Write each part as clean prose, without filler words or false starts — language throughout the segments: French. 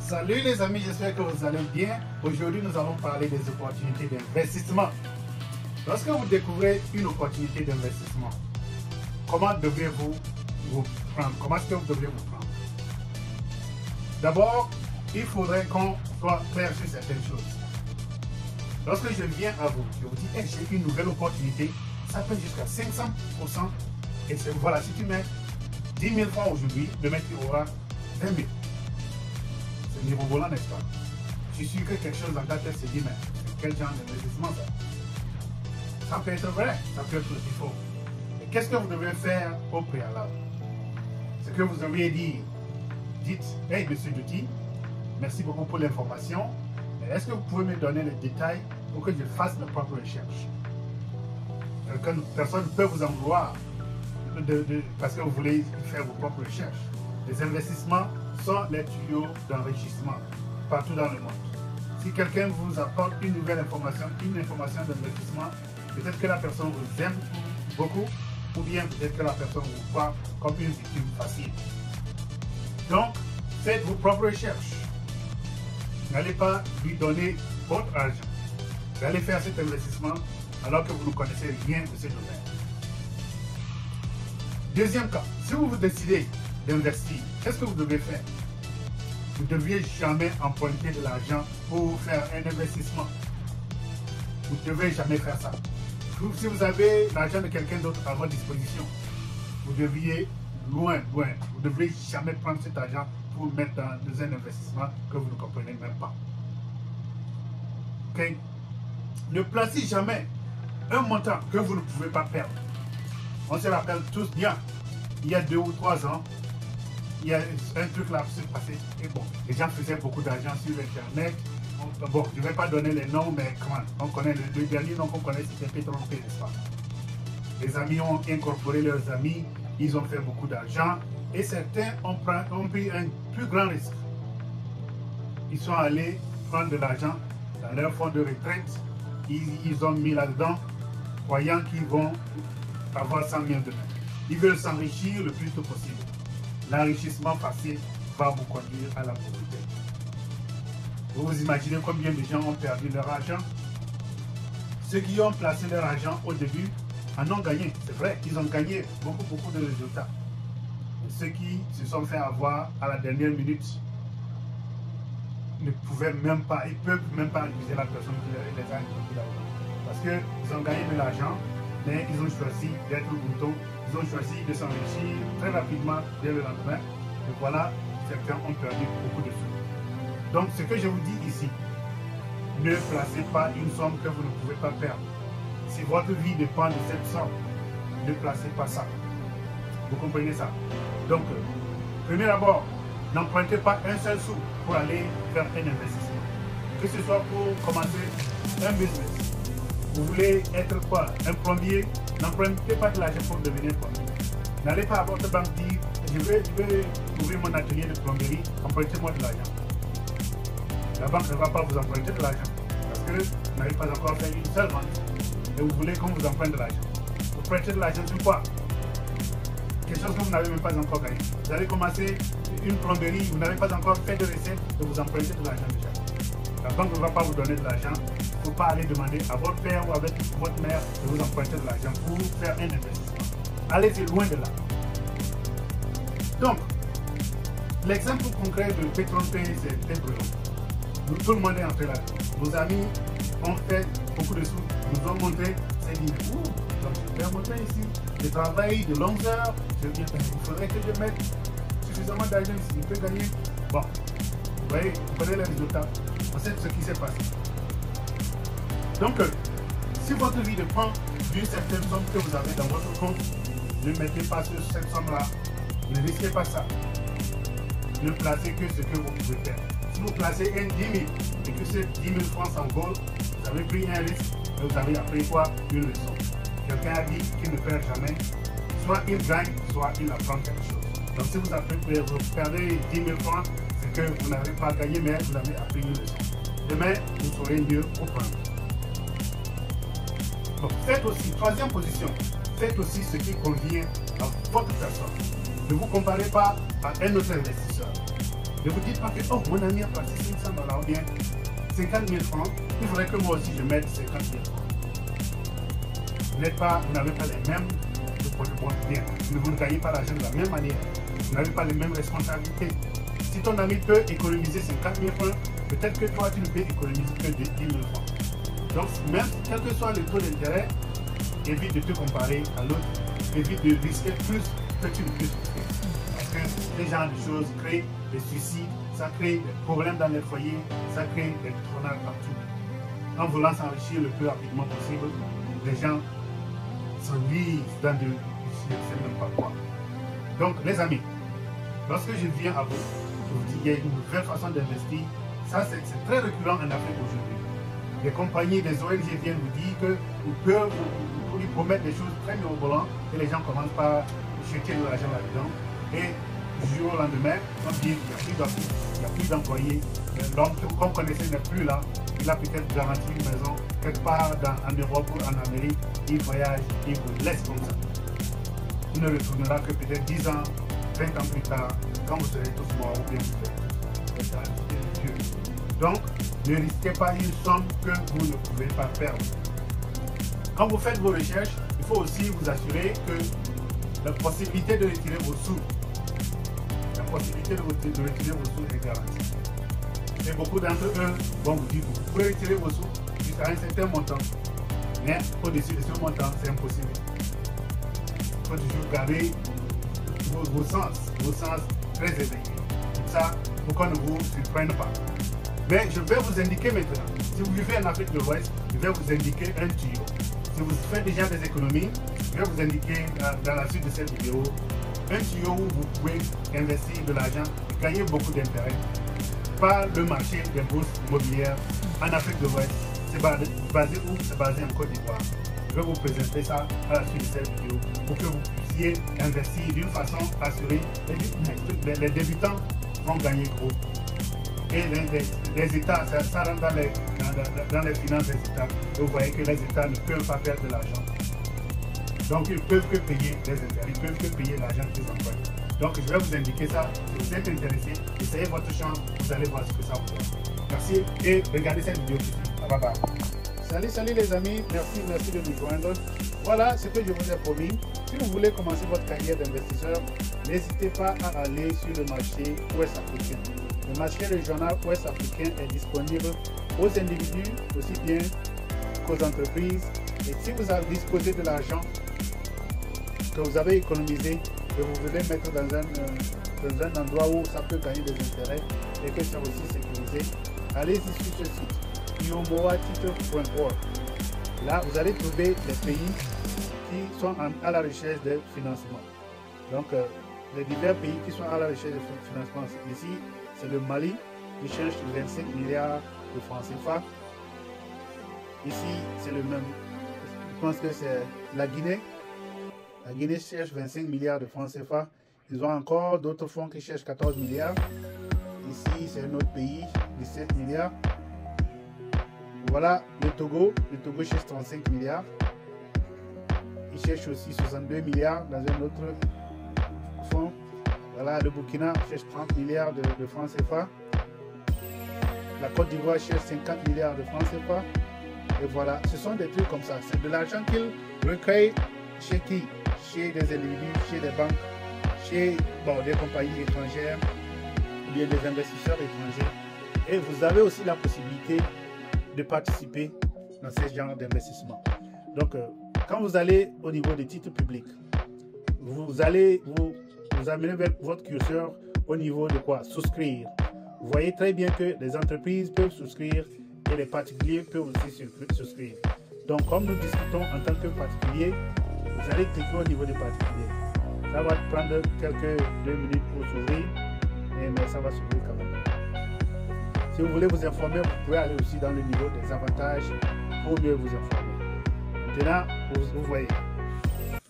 Salut les amis, j'espère que vous allez bien. Aujourd'hui, nous allons parler des opportunités d'investissement. Lorsque vous découvrez une opportunité d'investissement, comment devriez-vous vous prendre? Comment est-ce que vous devriez vous prendre? D'abord, il faudrait qu'on soit clair sur certaines choses. Lorsque je viens à vous, je vous dis, hey, j'ai une nouvelle opportunité, ça peut jusqu'à 500%. Et voilà, si tu mets 10 000 francs aujourd'hui, demain tu auras 20 000. C'est niveau volant, n'est-ce pas? Je suis sûr que quelque chose dans ta tête se dit, mais quel genre d'investissement ça? Ça peut être vrai, ça peut être aussi faux. Et qu'est-ce que vous devez faire au préalable? Ce que vous devriez dire, dites, hey monsieur Duty, merci beaucoup pour l'information, mais est-ce que vous pouvez me donner les détails pour que je fasse mes propres recherches? Personne ne peut vous en vouloir parce que vous voulez faire vos propres recherches. Les investissements sont les tuyaux d'enrichissement partout dans le monde. Si quelqu'un vous apporte une nouvelle information, une information d'investissement, peut-être que la personne vous aime beaucoup, ou bien peut-être que la personne vous voit comme une victime facile. Donc, faites vos propres recherches. N'allez pas lui donner votre argent. Vous allez faire cet investissement alors que vous ne connaissez rien de ce domaine. Deuxième cas, si vous décidez d'investir, qu'est-ce que vous devez faire? Vous ne devriez jamais emprunter de l'argent pour faire un investissement. Vous ne devez jamais faire ça. Si vous avez l'argent de quelqu'un d'autre à votre disposition, vous devriez loin. Vous ne devriez jamais prendre cet argent pour mettre dans un investissement que vous ne comprenez même pas. Okay? Ne placez jamais un montant que vous ne pouvez pas perdre. On se rappelle tous bien, il y a 2 ou 3 ans, il y a un truc là qui s'est passé. Et bon, les gens faisaient beaucoup d'argent sur Internet. Bon, je ne vais pas donner les noms, mais comment on connaît le dernier nom qu'on connaît, c'était Petronpay, n'est-ce pas? Les amis ont incorporé leurs amis, ils ont fait beaucoup d'argent et certains ont pris un plus grand risque. Ils sont allés prendre de l'argent dans leur fonds de retraite, ils ont mis là-dedans, croyant qu'ils vont avoir 100 000 demain. Ils veulent s'enrichir le plus tôt possible. L'enrichissement facile va vous conduire à la pauvreté. Vous vous imaginez combien de gens ont perdu leur argent? Ceux qui ont placé leur argent au début en ont gagné. C'est vrai, ils ont gagné beaucoup de résultats. Et ceux qui se sont fait avoir à la dernière minute ne pouvaient même pas, ils ne peuvent même pas accuser la personne qui les a introduits là-dedans. Parce qu'ils ont gagné de l'argent, mais ils ont choisi d'être boutons, ils ont choisi de s'enrichir très rapidement dès le lendemain. Et voilà, certains ont perdu beaucoup de sous. Donc, ce que je vous dis ici, ne placez pas une somme que vous ne pouvez pas perdre. Si votre vie dépend de cette somme, ne placez pas ça. Vous comprenez ça? Donc, premier abord, n'empruntez pas un seul sou pour aller faire un investissement. Que ce soit pour commencer un business. Vous voulez être quoi? Un plombier? N'empruntez pas de l'argent pour devenir plombier. N'allez pas à votre banque dire, je vais ouvrir mon atelier de plomberie, empruntez-moi de l'argent. La banque ne va pas vous emprunter de l'argent parce que vous n'avez pas encore fait une seule vente et vous voulez qu'on vous emprunte de l'argent. Vous prêtez de l'argent sur quoi? Quelque chose que vous n'avez même pas encore gagné. Vous allez commencer une plomberie, vous n'avez pas encore fait de recette et vous empruntez de l'argent déjà. La banque ne va pas vous donner de l'argent. Il ne faut pas aller demander à votre père ou avec votre mère de vous emprunter de l'argent pour faire un investissement. Allez-y loin de là. Donc, l'exemple concret de Petronpay, c'est brûlant. Tout le monde est entré là-dedans. Nos amis ont fait beaucoup de sous, nous ont montré, c'est dit, donc je vais montrer ici, je travaille de longues heures, il faudrait que je mette suffisamment d'argent ici, je peux gagner. Bon, vous voyez, vous connaissez les résultats, on sait ce qui s'est passé. Donc, si votre vie dépend d'une certaine somme que vous avez dans votre compte, ne mettez pas sur cette somme-là, ne risquez pas ça. Ne placez que ce que vous pouvez faire. Si vous placez un 10 000 et que c'est 10 000 francs s'envolent, vous avez pris un risque et vous avez appris quoi? Une leçon. Quelqu'un a dit qu'il ne perd jamais. Soit il gagne, soit il apprend quelque chose. Donc si vous perdez 10 000 francs, c'est que vous n'avez pas gagné, mais vous avez appris une leçon. Demain, vous saurez mieux au prendre. Donc faites aussi, troisième position, faites aussi ce qui convient à votre personne. Ne vous comparez pas à un autre investisseur. Ne vous dites pas que oh, mon ami a placé 500 $ ou bien 50 000 francs, il faudrait que moi aussi je mette 50 000 francs. Vous n'avez pas les mêmes bien. Vous ne gagnez pas l'argent de la même manière. Vous n'avez pas les mêmes responsabilités. Si ton ami peut économiser 50 000 francs, peut-être que toi tu ne peux économiser que 10 000 francs. Donc même quel que soit le taux d'intérêt, évite de te comparer à l'autre, évite de risquer plus que tu ne peux risquer. Parce que ce genre de choses créent des suicides, ça crée des problèmes dans les foyers, ça crée des tornades partout. En voulant s'enrichir le plus rapidement possible, les gens s'enlisent dans de je ne sais même pas quoi. Donc les amis, lorsque je viens à vous, je vous dis qu'il y a une nouvelle façon d'investir. Ça c'est très récurrent en Afrique aujourd'hui. Les compagnies, les ONG viennent vous dire qu'ils peuvent vous promettre des choses très mirobolantes et les gens commencent par jeter de l'argent là-dedans. Et du jour au lendemain, on dit qu'il n'y a plus d'employés, l'homme qu'on connaissait n'est plus là, il a peut-être garanti une maison quelque part en Europe ou en Amérique, il voyage, il vous laisse comme ça. Il ne retournera que peut-être 10 ans, 20 ans plus tard, quand vous serez tous morts ou bien vous serez Dieu. Donc, ne risquez pas une somme que vous ne pouvez pas perdre. Quand vous faites vos recherches, il faut aussi vous assurer que la possibilité de retirer vos sous, est garantie. Et beaucoup d'entre eux vont vous dire que vous pouvez retirer vos sous jusqu'à un certain montant. Mais au-dessus de ce montant, c'est impossible. Il faut toujours garder vos sens très éveillés. Comme ça, pour qu'on ne vous surprenne pas. Mais je vais vous indiquer maintenant, si vous vivez en Afrique de l'Ouest, je vais vous indiquer un tuyau. Si vous faites déjà des économies, je vais vous indiquer dans la suite de cette vidéo un tuyau où vous pouvez investir de l'argent et gagner beaucoup d'intérêt par le marché des bourses immobilières en Afrique de l'Ouest. C'est basé où? C'est basé en Côte d'Ivoire. Je vais vous présenter ça à la suite de cette vidéo pour que vous puissiez investir d'une façon assurée. Les débutants vont gagner gros. Et les États, ça rentre dans les finances des États. Et vous voyez que les États ne peuvent pas perdre de l'argent. Donc ils ne peuvent que payer les intérêts, ils ne peuvent que payer l'argent qu'ils emploient. Donc je vais vous indiquer ça. Si vous êtes intéressé, essayez votre chance, vous allez voir ce que ça vous donne. Merci et regardez cette vidéo tout de suite. Bye bye. Salut les amis, merci de nous joindre. Voilà ce que je vous ai promis. Si vous voulez commencer votre carrière d'investisseur, n'hésitez pas à aller sur le marché ouest africain. Le marché régional ouest africain est disponible aux individus aussi bien qu'aux entreprises. Et si vous avez disposé de l'argent que vous avez économisé, que vous voulez mettre dans un endroit où ça peut gagner des intérêts et que c'est aussi sécurisé, allez-y sur ce site, iomoatitre.org. Là, vous allez trouver les pays qui sont à la recherche de financement. Donc, les divers pays qui sont à la recherche de financement. Ici, c'est le Mali qui cherche 25 milliards de francs CFA. Ici, c'est le même. Je pense que c'est la Guinée. La Guinée cherche 25 milliards de francs CFA. Ils ont encore d'autres fonds qui cherchent 14 milliards. Ici, c'est un autre pays, 17 milliards. Voilà le Togo. Le Togo cherche 35 milliards. Il cherche aussi 62 milliards dans un autre fonds. Voilà, le Burkina cherche 30 milliards de francs CFA. La Côte d'Ivoire cherche 50 milliards de francs CFA. Et voilà, ce sont des trucs comme ça. C'est de l'argent qu'ils recueillent chez qui? Chez des individus, chez des banques, chez des compagnies étrangères, ou bien des investisseurs étrangers. Et vous avez aussi la possibilité de participer dans ce genre d'investissement. Donc, quand vous allez au niveau des titres publics, vous allez vous amener votre curseur au niveau de quoi? Souscrire. Vous voyez très bien que les entreprises peuvent souscrire et les particuliers peuvent aussi souscrire. Donc, comme nous discutons en tant que particulier, vous allez cliquer au niveau des particuliers. Ça va prendre quelques 2 minutes pour s'ouvrir, mais ça va s'ouvrir quand même. Si vous voulez vous informer, vous pouvez aller aussi dans le niveau des avantages pour mieux vous informer. Maintenant, vous voyez,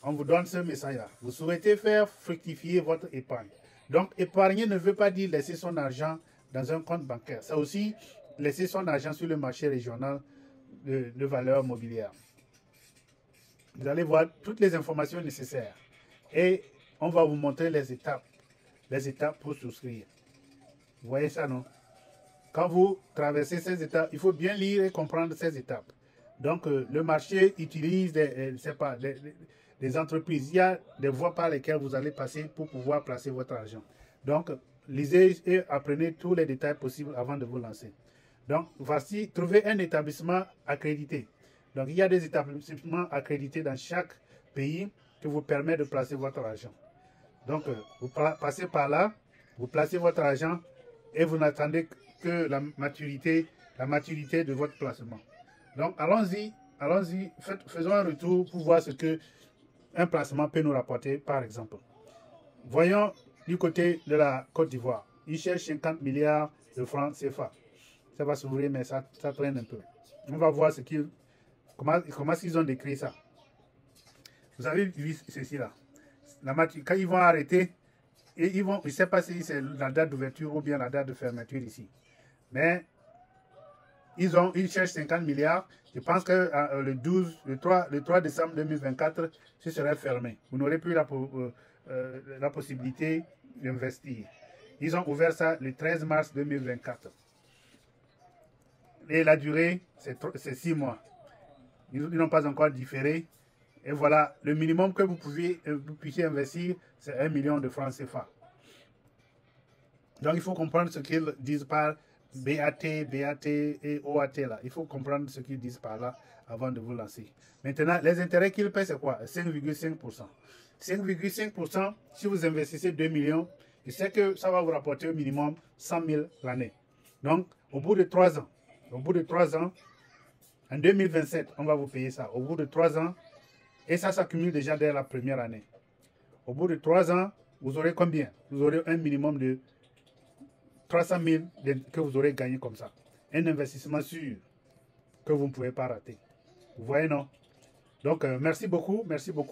on vous donne ce message-là. Vous souhaitez faire fructifier votre épargne. Donc, épargner ne veut pas dire laisser son argent dans un compte bancaire. C'est aussi laisser son argent sur le marché régional de valeurs mobilières. Vous allez voir toutes les informations nécessaires et on va vous montrer les étapes pour souscrire. Vous voyez ça, non? Quand vous traversez ces étapes, il faut bien lire et comprendre ces étapes. Donc, le marché utilise des entreprises. Il y a des voies par lesquelles vous allez passer pour pouvoir placer votre argent. Donc, lisez et apprenez tous les détails possibles avant de vous lancer. Donc, voici, trouvez un établissement accrédité. Donc, il y a des établissements accrédités dans chaque pays qui vous permettent de placer votre argent. Donc, vous passez par là, vous placez votre argent et vous n'attendez que la maturité de votre placement. Donc, allons-y, faisons un retour pour voir ce que un placement peut nous rapporter, par exemple. Voyons du côté de la Côte d'Ivoire. Ils cherchent 50 milliards de francs CFA. Ça va s'ouvrir, mais ça traîne un peu. On va voir comment ils ont décrit ça. Vous avez vu ceci là. Quand ils vont arrêter, et je ne sais pas si c'est la date d'ouverture ou bien la date de fermeture ici. Mais ils cherchent 50 milliards. Je pense que le 3 décembre 2024, ce serait fermé. Vous n'aurez plus la possibilité d'investir. Ils ont ouvert ça le 13 mars 2024. Et la durée, c'est 6 mois. Ils n'ont pas encore différé. Et voilà, le minimum que vous puissiez investir, c'est 1 million de francs CFA. Donc, il faut comprendre ce qu'ils disent par BAT et OAT là. Il faut comprendre ce qu'ils disent par là avant de vous lancer. Maintenant, les intérêts qu'ils paient, c'est quoi? 5,5%. 5,5%, si vous investissez 2 millions, je sais que ça va vous rapporter au minimum 100 000 l'année. Donc, au bout de 3 ans, en 2027, on va vous payer ça. Au bout de 3 ans, et ça s'accumule déjà dès la première année. Au bout de 3 ans, vous aurez combien? Vous aurez un minimum de 300 000 que vous aurez gagné comme ça. Un investissement sûr que vous ne pouvez pas rater. Vous voyez, non? Donc, merci beaucoup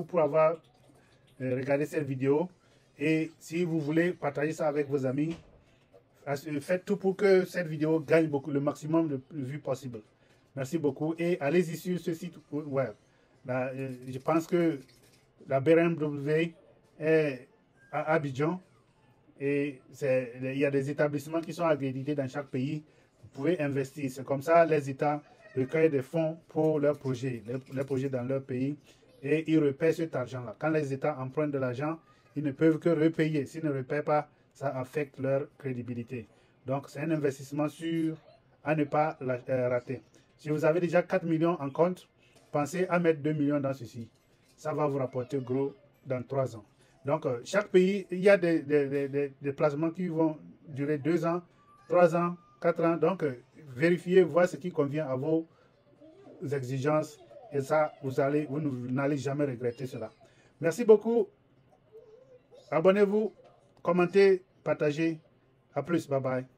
pour avoir regardé cette vidéo. Et si vous voulez partager ça avec vos amis, faites tout pour que cette vidéo gagne le maximum de vues possible. Merci beaucoup. Et allez-y sur ce site web. Là, je pense que la BMW est à Abidjan. Et il y a des établissements qui sont accrédités dans chaque pays. Vous pouvez investir. C'est comme ça, les États recueillent des fonds pour leurs projets, les projets dans leur pays. Et ils repaient cet argent-là. Quand les États empruntent de l'argent, ils ne peuvent que repayer. S'ils ne repaient pas, ça affecte leur crédibilité. Donc, c'est un investissement sûr à ne pas rater. Si vous avez déjà 4 millions en compte, pensez à mettre 2 millions dans ceci. Ça va vous rapporter gros dans 3 ans. Donc, chaque pays, il y a des placements qui vont durer 2 ans, 3 ans, 4 ans. Donc, vérifiez, voyez ce qui convient à vos exigences. Et ça, vous n'allez jamais regretter cela. Merci beaucoup. Abonnez-vous, commentez, partagez. À plus. Bye bye.